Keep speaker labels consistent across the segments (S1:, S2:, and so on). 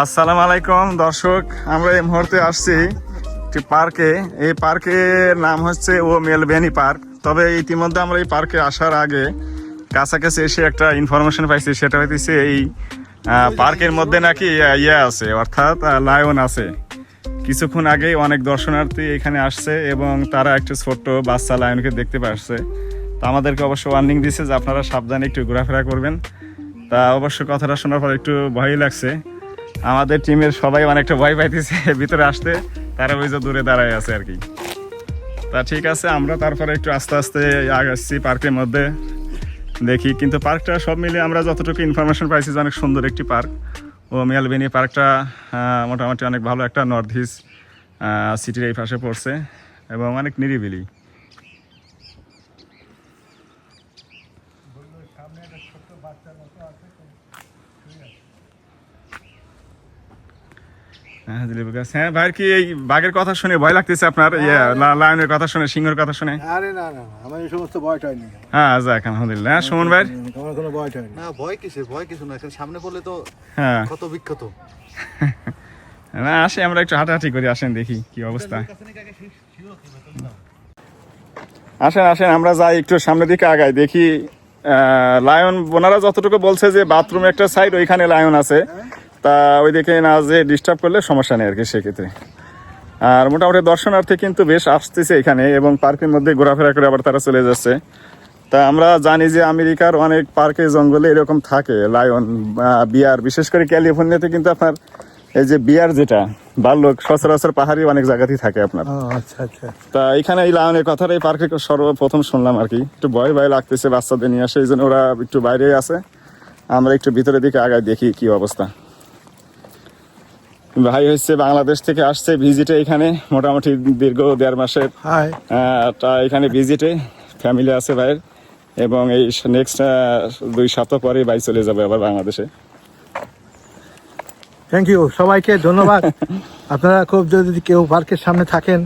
S1: আসসালামু আলাইকুম দর্শক, আমরা এই মুহূর্তে আসছি একটি পার্কে। এই পার্কের নাম হচ্ছে ও মেলবেনি পার্ক। তবে ইতিমধ্যে আমরা এই পার্কে আসার আগে কাছাকাছি এসে একটা ইনফরমেশন পাইছি, সেটা হইতেছে এই পার্কের মধ্যে নাকি ইয়ে আছে, অর্থাৎ লায়ন আছে। কিছুক্ষণ আগেই অনেক দর্শনার্থী এখানে আসছে এবং তারা একটা ছোট্ট বাচ্চা লায়নকে দেখতে পাচ্ছে। তো আমাদেরকে অবশ্য ওয়ার্নিং দিচ্ছে যে আপনারা সাবধানে একটু ঘোরাফেরা করবেন। তা অবশ্য কথাটা শোনার পর একটু ভয়ই লাগছে। আমাদের টিমের সবাই অনেকটা ভয় পাইতেছে ভিতরে আসতে, তারা ওই যে দূরে দাঁড়ায় আছে আর কি। তা ঠিক আছে, আমরা তারপরে একটু আস্তে আস্তে আগাচ্ছি পার্কের মধ্যে দেখি। কিন্তু পার্কটা সব মিলিয়ে আমরা যতটুকু ইনফরমেশন পাইছি যে অনেক সুন্দর একটি পার্ক। ও মেলবেনি পার্কটা মোটামুটি অনেক ভালো একটা নর্থ ইস্ট সিটির এই পাশে পড়ছে এবং অনেক নিরিবিলি। হ্যাঁ ভাই, কি এই বাঘের কথা শুনে ভয় লাগতেছে আপনার? লায়নের কথা শুনে, সিংহের কথা শুনে?
S2: আরে না না, আমার এই সমস্ত ভয়টা হয়নি।
S1: হ্যাঁ যাক আলহামদুলিল্লাহ। সুমন ভাই?
S2: আমার কোনো ভয়টা হয়নি।
S3: না, ভয় কিছু না, সামনে পড়লে তো
S1: হ্যাঁ
S3: কত বিক্ষত।
S1: না আসে, আমরা একটু হাঁটাহাঁটি করি, আসেন দেখি কি অবস্থা। আসেন আসেন, আমরা যাই একটু সামনের দিকে আগাই, দেখি লায়ন। ওনারা যতটুকু বলছে যে বাথরুম একটা সাইড ওইখানে লায়ন আছে, তা ওই দিকে না যে ডিস্টার্ব করলে সমস্যা নেই আর কি সেক্ষেত্রে। আর মোটামুটি দর্শনার্থী কিন্তু বেশ আসতেছে এখানে এবং পার্কের মধ্যে ঘোরাফেরা করে আবার তারা চলে যাচ্ছে। তা আমরা জানি যে আমেরিকার অনেক পার্কে জঙ্গলে এরকম থাকে লায়ন, বিয়ার, বিশেষ করে ক্যালিফোর্নিয়াতে কিন্তু আপনার এই যে বিয়ার যেটা ভাল্লুক সচরাচর পাহাড়ি অনেক জায়গাতেই থাকে আপনার।
S2: আচ্ছা আচ্ছা।
S1: তা এখানে এই লায়নের কথাটা এই পার্কে সর্বপ্রথম শুনলাম আর কি। একটু ভয় ভয় লাগতেছে, বাচ্চাদের নিয়ে আসে, এই জন্য ওরা একটু বাইরে আছে। আমরা একটু ভিতরের দিকে আগায় দেখি কি অবস্থা। ভাই হচ্ছে বাংলাদেশ থেকে আসছে ভিজিটে এখানে, মোটামুটি দীর্ঘ 1.5 মাসের তা এখানে ভিজিটে ফ্যামিলি আছে ভাইয়ের, এবং এই নেক্সট 2 সপ্তাহ পরে ভাই চলে যাবে আবার বাংলাদেশে।
S2: থ্যাংক ইউ, সবাইকে ধন্যবাদ। আপনারা খুব যদি কেউ পার্কের সামনে থাকেন,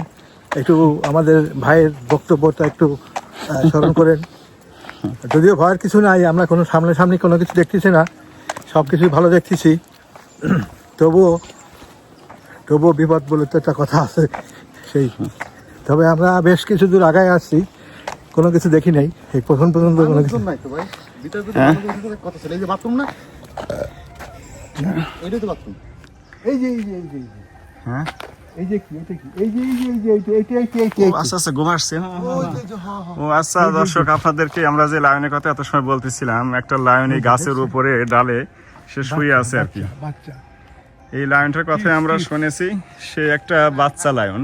S2: একটু আমাদের ভাইয়ের বক্তব্যটা একটু স্মরণ করেন। যদিও ভয়ের কিছু নাই, আমরা কোনো সামনাসামনি কোনো কিছু দেখতেছি না, সব কিছুই ভালো দেখতেছি। তবুও বিপদ বলে তো একটা কথা আছে সেই। তবে আমরা বেশ কিছু দূর আগায় আসছি, কোনো কিছু দেখি নাই এই প্রথম পর্যন্ত কোনো কিছু।
S3: নাই তো ভাই, ভিতরে কথা ছিল। এই যে বাথরুম না, এইটাই তো বাথরুম।
S2: এই যে
S1: হ্যাঁ
S2: এই যে কি, এটা কি, এই যে
S1: আচ্ছা আচ্ছা, ঘুম আসছে। ও আচ্ছা দর্শক, আপনাদেরকে আমরা যে লায়নের কথা এত সময় বলতেছিলাম, একটা লায়ন এই গাছের উপরে ডালে সে শুয়ে আছে আর কি।
S2: বাচ্চা
S1: এই লায়নটার কথা আমরা শুনেছি, সে একটা বাচ্চা লায়ন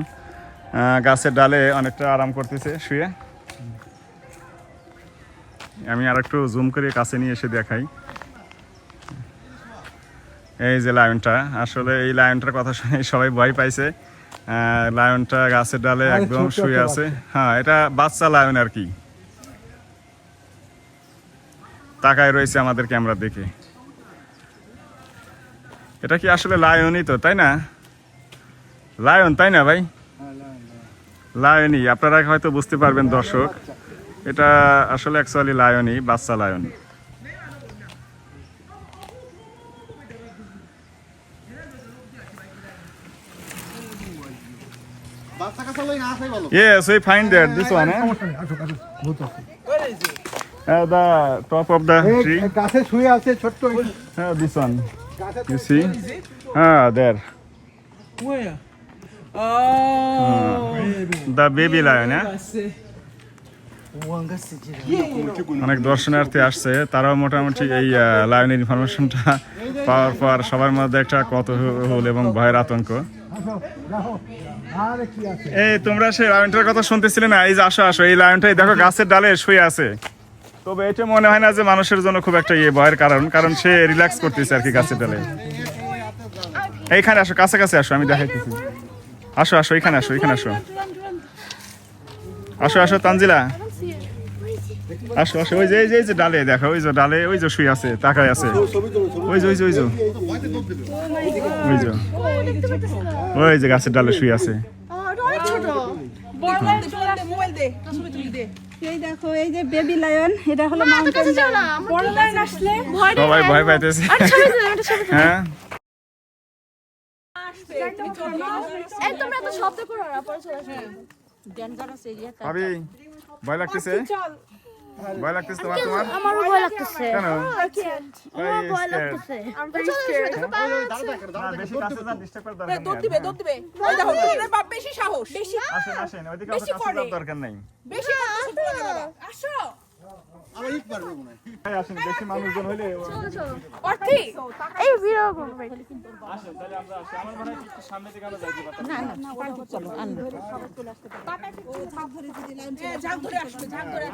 S1: গাছের ডালে অনেকটা আরাম করতেছে শুয়ে। আমি আর একটু জুম করে কাছে নিয়ে এসে দেখাই। এই যে লায়নটা, আসলে এই লায়নটার কথা শুনে সবাই ভয় পাইছে। লায়নটা গাছের ডালে একদম শুয়ে আছে। হ্যাঁ, এটা বাচ্চা লায়ন আর কি, তাকায় রয়েছে আমাদের ক্যামেরা দেখে। এটা কি আসলে লায়নই তো, তাই না? লায়ন তাই না ভাই? লায়নই, আপনারা হয়তো বুঝতে পারবেন দর্শক, এটা আসলে অ্যাকচুয়ালি লায়নই, বাচ্চা লায়ন।
S3: বাচ্চা কাচ্চা লই না আসাই ভালো।
S1: Yes, we find that this one, eh? The top of the tree.
S2: গাছে শুয়ে আছে ছোট্ট।
S1: This one. You see? There.
S4: Where? Oh,
S1: The baby lion, eh? অনেক দর্শনার্থী আসছে, তারাও মোটামুটি এই লায়নের ইনফরমেশনটা পাওয়ার পর সবার মধ্যে একটা কৌতূহল এবং ভয়ের আতঙ্ক। এই তোমরা সেই লায়নটার কথা শুনতেছিলে না? এই যে আসো আসো, এই লায়নটাই দেখো গাছের ডালে শুয়ে আছে। তবে এটা মনে হয় না যে মানুষের জন্য খুব একটা ভয়ের কারণ সে রিল্যাক্স করতেছে আর কি গাছের ডালে। এইখানে আসো, কাছাকাছি আসো, আমি দেখাইতেছি। আসো আসো, এখানে আসো, এখানে আসো, আসো আসো তানজিলা, আসো আসো। ওই যে এই যে ডালে দেখো, ওই যে ডালে ওই যে শুয়ে আছে, তাকায় আছে। ওই যে ওই যে গাছের ডালে শুয়ে আছে।
S5: এই দেখো, এই যে বেবি লায়ন, এটা হলো মাউন্টেন লায়ন। বড় লায়ন আসলে
S1: সবাই ভয় পাইতেছে। হ্যাঁ।
S4: এই তোমরা তো শব্দ করো না, পরে চলে আসবে।
S1: ভাবি ভয় লাগতেছে? ভয় লাগতেছে তোমার?
S4: আমারও ভয় লাগতেছে।
S1: কেন?
S4: আমার ভয় লাগতেছে।
S1: না, বেশি কাছে যাওয়ার disturb করার দরকার নেই।
S6: দৌড় দিবে দৌড় দিবে ওই দেখো ওদের বাপ বেশি সাহস বেশি
S1: আসেন, আসেন, ওইদিকে কাছে যাওয়ার দরকার নেই।
S6: বেশি করতেছে তোমার বাবা আসো
S3: আমার ইট পারবে মনে হয়।
S1: এই আসেন, বেশি মানুষজন হইলে
S6: অর্থি
S4: এই ভিডিও করবে।
S1: আসেন, তাহলে আমরা আসি। আমার মনে হয় একটু সামনের দিকে আমরা যাইতে পারতাম।
S6: ঝাঁক ধরে আসবে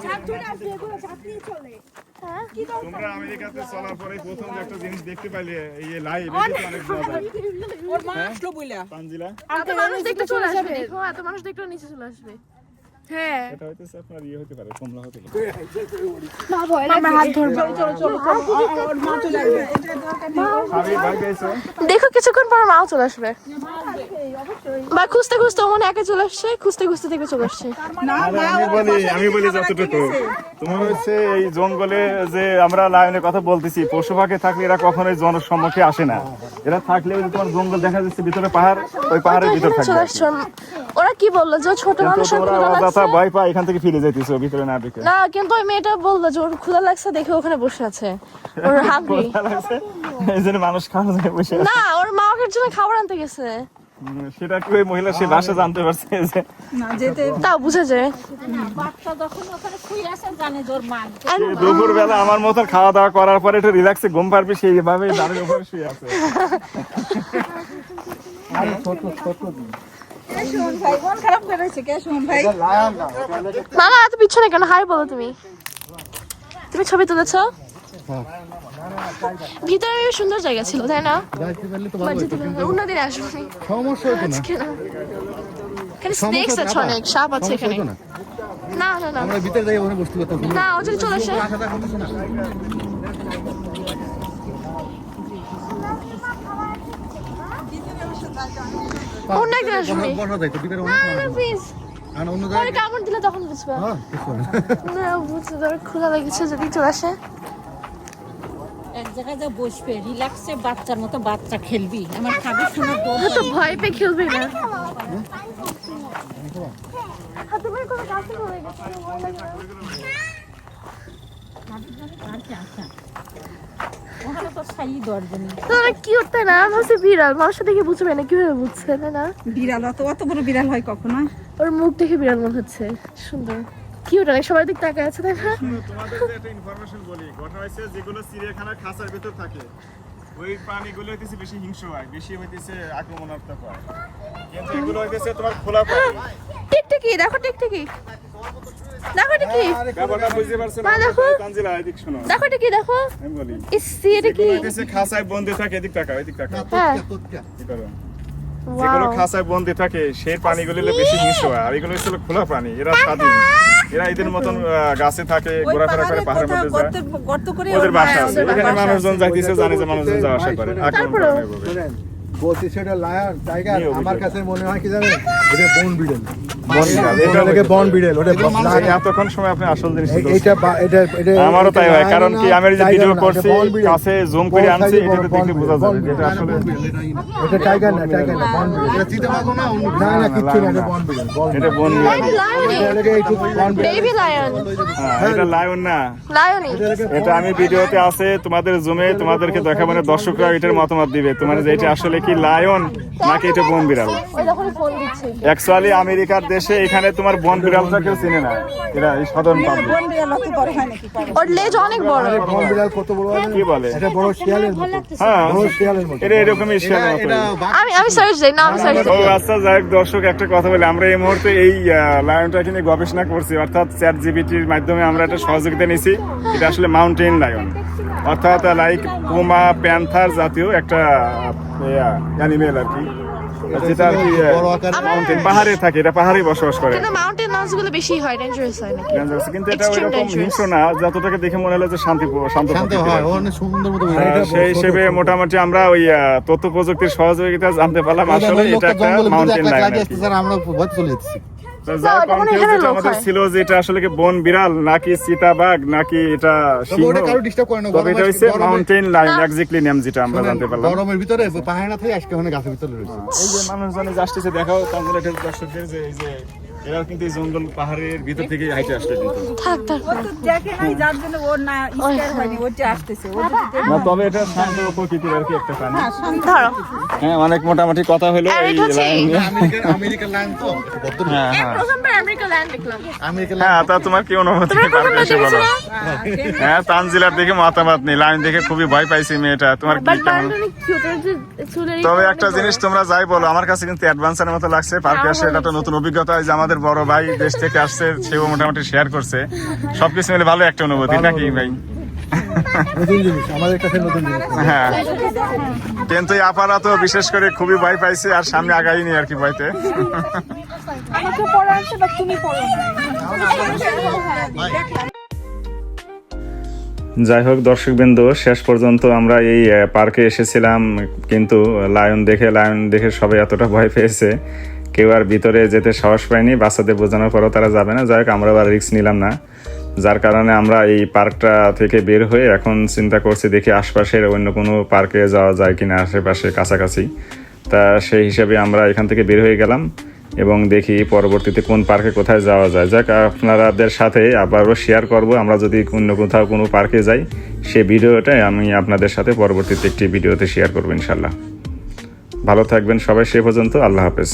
S6: ঝাঁক ধরে আসবে এগুলো ঝাঁক নিয়ে চলে
S1: তোমরা আমেরিকাতে চলার পরে প্রথম যে একটা জিনিস দেখতে পাইলে এই লাইভ এটা অনেক মজা।
S6: ওর মা আসলো বইলা
S1: তানজিলা,
S4: এত মানুষ দেখতে চলে আসবে, দেখো এত মানুষ দেখলে নিচে চলে আসবে। হ্যাঁ
S1: এটা হইতেছে আপনার ইয়ে হতে পারে, কমলা হতে পারে।
S4: মামা হাত ধরবে।
S6: ওর মা চলে আসবে
S1: ভাবি ভয় পেয়েছো?
S4: দেখো কিছুক্ষণ পর মাও চলে আসবে। বা খুঁজতে খুঁজতে মনে একা চলে আসছে, খুঁজতে খুঁজতে দেখবে চলে আসছে।
S1: আরে আমি বলি যতটুকু তোমার হচ্ছে এই জঙ্গলে যে আমরা লায়নের কথা বলতেছি, পশু পাখি থাকলে এরা কখনোই জনসম্মুখে আসে না। এরা থাকলে ওই যে তোমার জঙ্গল দেখা যাচ্ছে ভিতরে পাহাড়, ওই পাহাড়ের ভিতর
S4: এখানে চলে
S1: থাকবে।
S4: আসছে। ওরা কি বললো যে ছোট
S1: কিন্তু
S4: মানুষের
S1: তোমরা
S4: ক্ষুধা
S1: অযথা
S4: লাগছে?
S1: ভয় পায় এখান থেকে ফিরে যাইতেছো ভিতরে না ঢুকে।
S4: না কিন্তু ওই মেয়েটা বললো যে ওর ক্ষুধা লাগছে দেখে ওখানে বসে আছে, ওর হাঙ্গরি।
S1: বোঝা লাগছে, এই জন্য মানুষ খাওয়া যায় বসে আছে।
S4: না ওর মা ওর জন্য খাবার আনতে গেছে,
S1: সেটা কি ওই মহিলা সে ভাষা জানতে পারছে যে
S4: তাও বুঝে যায়।
S1: দুপুর বেলা আমার মতন খাওয়া দাওয়া করার পরে একটু রিল্যাক্সে ঘুম পারবি সেইভাবে দাঁড়িয়ে উপরে শুয়ে আছে।
S5: সুমন ভাই মন খারাপ করেছে কে সুমন ভাই?
S4: মামা এত পিছনে কেন? হাই বলো তুমি। তুমি ছবি তুলেছো? ভিতরে বেশ সুন্দর জায়গা ছিল তাই না? অন্যদিন আসবো।
S3: সমস্যা হতো না।
S4: আজকে না। এখানে স্নেকস আছে, অনেক সাপ আছে এখানে। না না না
S3: আমরা ভিতরে যাই ওখানে বসতে পারতাম।
S4: না, ও যদি চলে আসে। অন্য একদিন আসবি।
S3: বসা যায় তো ভিতরে অনেক
S4: না প্লিজ,
S3: আর অন্য
S4: পরে
S3: জায়গায়
S4: কামড় দিলে তখন বুঝবা।
S3: হ্যাঁ কিছু না।
S4: না বুঝতে তোর ক্ষুধা লেগেছে, যদি চলে আসে।
S7: এক জায়গায় যা বসবে রিল্যাক্সে বাচ্চার মতো বাচ্চা খেলবি আমার খাবি শোনার দৌড়
S4: তো ভয় পেয়ে খেলবি না। হাতে করে কোনো কাছে পড়ে গেছে, ভয় লাগে না?
S7: ওখানে তো ছাই দরজনি
S4: তোরা কি করতে না? ভাবছি বিড়াল, মানুষের দেখে বুঝবে না, কিভাবে বুঝছে তাই না?
S5: বিড়াল অত বড় বিড়াল হয় কখনো?
S4: ওর মুখ দেখে বিড়াল মনে হচ্ছে। সুন্দর কিউট, অনেক সবাই দিক তাকায় আছে তাই না?
S1: তোমাদের একটা ইনফরমেশন বলি, ঘটনা হয়েছে যেগুলো চিড়িয়াখানার খাঁচার ভিতর থাকে ওই প্রাণীগুলো হইতেছে বেশি হিংস্র হয়, বেশি হইতেছে আক্রমণাত্মক হয়। কিন্তু এগুলো হইতেছে তোমার খোলা প্রাণী।
S4: টিকটিকি দেখো, টিকটিকি দেখো, টিকি
S1: ব্যাপারটা বুঝতে পারছেন?
S4: মা দেখো।
S1: তানজিলা এদিক শোনো,
S4: দেখো, টিকি দেখো।
S1: আমি বলি
S4: ইসি এটা কি?
S1: এগুলো হইতেছে খাঁচায় বন্দি থাকে, এদিক তাকাও, এদিক তাকাও।
S4: হ্যাঁ
S1: কি করো? যেগুলো
S4: ওয়াও।
S1: খাঁচায় বন্দি থাকে সেই প্রাণীগুলো হলো বেশি হিংস্র হয়, আর এগুলো হচ্ছে খোলা প্রাণী, এরা স্বাধীন। এরা এদের মতন গাছে থাকে, ঘোরাফেরা করে, পাহাড়ের মধ্যে যায়,
S6: গর্ত করে
S1: ওদের বাসা আছে। এখানে মানুষজন যাইতেছে, জানে যে মানুষজন যাওয়া আসা করে, আক্রমণ করে না এভাবে।
S2: শোনেন, বলছি সেটা লায়ন টাইগার,
S1: নিয়ে
S2: আমার কাছে মনে হয় কি জানেন, এটা বন বিড়েল।
S1: বন বিড়াল, এটা
S2: এটাকে বন বিড়েল, ওটা
S1: এতক্ষণ সময় আপনি আসল জিনিস
S2: এইটা এটা
S1: আমারও তাই হয়,
S2: lion
S1: কারণ
S2: না,
S1: কি আমি যে
S2: tiger
S1: ভিডিও
S2: না,
S1: করছি
S2: এটা বন বিড়াল।
S1: কাছে জুম করে
S2: বন
S1: আনছি,
S2: size
S1: এটাতে
S2: বন
S1: দেখলে বোঝা যাবে যে এটা আসলে
S2: এটা টাইগার না, টাইগার না, বন বিড়াল।
S3: এটা চিনতে পারবো না অন্য
S2: না না কিচ্ছু না, এটা বন বিড়াল, বন
S1: এটা
S2: বিড়াল।
S1: বন বিড়াল।
S4: লায়নি,
S2: এটাকে একটু বন বিড়াল।
S4: বেবি লায়ন,
S1: হ্যাঁ, এটা লায়ন না,
S4: লায়নি।
S1: এটা আমি ভিডিওতে আছে তোমাদের জুমে তোমাদেরকে দেখাবো, মানে দর্শকরা এটার মতামত দিবে তোমার যে এটা আসলে কি লায়ন নাকি এটা বন বিড়াল।
S4: ওই দেখো ফোন দিচ্ছে।
S1: অ্যাকচুয়ালি আমেরিকার দেশে এখানে তোমার বন বিড়ালটা কেউ চিনে না, এরা এই সাধারণ পাবলিক।
S5: কোন বিড়াল অত বড় হয় নাকি?
S4: ওর লেজ অনেক বড়।
S2: বন বিড়াল কত বড় হয়?
S1: কি বলে?
S2: এটা বড় শিয়ালের মতো,
S1: হ্যাঁ,
S2: বড় শিয়ালের মতো।
S1: এটা এরকমই শিয়ালের মতো।
S4: আমি সার্চ দেই না, আমি সার্চ
S1: ও
S4: দেই।
S1: আচ্ছা, যাই হোক, দর্শক একটা কথা বলি, আমরা এই মুহূর্তে এই লায়নটাকে নিয়ে গবেষণা করছি, অর্থাৎ চ্যাট জিপিটির মাধ্যমে আমরা একটা সহযোগিতা নিয়েছি। এটা আসলে মাউন্টেন লায়ন, অর্থাৎ লাইক পুমা, প্যান্থার জাতীয় একটা অ্যানিমেল আর কি, যেটা আর কি মাউন্টেন পাহাড়ে থাকে, এটা পাহাড়ে বসবাস করে।
S4: কিন্তু মাউন্টেন লায়ন্স গুলো বেশি হয়, ডেঞ্জারাস হয় নাকি?
S1: কিন্তু এটা
S4: Extreme
S1: ওইরকম
S4: dangerous.
S1: হিংস্র না, যতটাকে দেখে মনে হলো যে শান্ত
S3: শান্ত
S1: প্রকৃতির।
S3: হয়, ও অনেক সুন্দর মতো
S1: সেই হিসেবে মোটামুটি আমরা ওই তথ্য প্রযুক্তির সহযোগিতা জানতে পারলাম আসলে এটা একটা মাউন্টেন লায়ন আর কি।
S3: আমরা ভয় চলে যাচ্ছি।
S1: তো যা
S4: এটা মনে হয়
S1: confuse
S4: এখানে
S1: যেটা
S4: লোক
S1: আমাদের
S4: হয়।
S1: ছিল যে এটা আসলে কি বন বিড়াল নাকি চিতাবাঘ নাকি এটা
S3: তবে
S1: সিংহ,
S3: ওটা কারো ডিস্টার্ব করে না
S1: তবে এটা হচ্ছে
S3: গরমের-
S1: মাউন্টেন লাইন এক্স্যাক্টলি নাম যেটা আমরা জানতে পারলাম।
S3: গরমের ভিতরে পাহাড় না থেকে আজকে ওখানে গাছের ভিতরে রয়েছে
S1: এই যে মানুষজনে আসতেছে দেখাও তাহলে দর্শকদের যে এই যে এরা কিন্তু এই জঙ্গল পাহাড়ের ভিতর থেকে হাইটে আসছে কিন্তু
S4: থাক থাক
S5: ও তো দেখে নাই যার জন্য ওর না স্টার হয়নি ও যে আসতেছে ও যদি দেখে
S1: না তবে এটা শান্ত প্রকৃতির আর কি একটা প্রাণী।
S4: ধরো
S1: হ্যাঁ অনেক মোটামুটি কথা হলো
S4: আর
S1: এই
S4: এটা হচ্ছে-
S1: লাইন নিয়ে।
S3: আমেরিকার লাইন তো বদ্ধ
S1: হ্যাঁ হ্যাঁ
S4: প্রথমবার আমেরিকা ল্যান্ড দেখলাম।
S3: আমেরিকার
S1: হ্যাঁ তা তোমার কি অনুভূতি
S4: তোমরা
S1: পার্কে
S4: প্রথমবার
S1: এসে বলো?
S4: দেখেছো না?
S1: হ্যাঁ তানজিলার দেখে মতামত নেই, লাইন দেখে খুবই ভয় পাইছি মেয়েটা, তোমার কি
S4: বাট
S1: কেমন?
S4: বান্ডু অনেক কিউট এর যে চুলের
S1: তবে একটা জিনিস তোমরা যাই বলো আমার কাছে কিন্তু অ্যাডভান্সের মতো লাগছে পার্কে আসে, এটা একটা নতুন অভিজ্ঞতা। এই যে আমাদের বড় ভাই দেশ থেকে আসছে সেও মোটামুটি শেয়ার করছে, সবকিছু মিলে ভালো একটা অনুভূতি নাকি ভাই?
S2: নতুন জিনিস আমাদের কাছে নতুন জিনিস।
S1: হ্যাঁ কিন্তু এই আপারা তো বিশেষ করে খুবই ভয় পাইছে আর সামনে আগাইনি আর কি ভয়তে।
S5: আমাকে পড়া আছে বা তুমি পড়ো না
S1: যাই হোক দর্শকবৃন্দ, শেষ পর্যন্ত আমরা এই পার্কে এসেছিলাম, কিন্তু লায়ন দেখে সবাই এতটা ভয় পেয়েছে, কেউ আর ভিতরে যেতে সাহস পায়নি। বাচ্চাদের বোঝানোর পরও তারা যাবে না। যাই হোক আমরা আবার রিস্ক নিলাম না, যার কারণে আমরা এই পার্কটা থেকে বের হয়ে এখন চিন্তা করছি দেখি আশপাশের অন্য কোনো পার্কে যাওয়া যায় কিনা, আশেপাশে কাছাকাছি। তা সেই হিসাবে আমরা এখান থেকে বের হয়ে গেলাম এবং দেখি পরবর্তীতে কোন পার্কে কোথায় যাওয়া যায়। যাক আপনাদের সাথে আবারও শেয়ার করব, আমরা যদি অন্য কোথাও কোনো পার্কে যাই সেই ভিডিওটাই আমি আপনাদের সাথে পরবর্তীতে একটি ভিডিওতে শেয়ার করবো ইনশাল্লাহ। ভালো থাকবেন সবাই, সে পর্যন্ত আল্লাহ হাফেজ।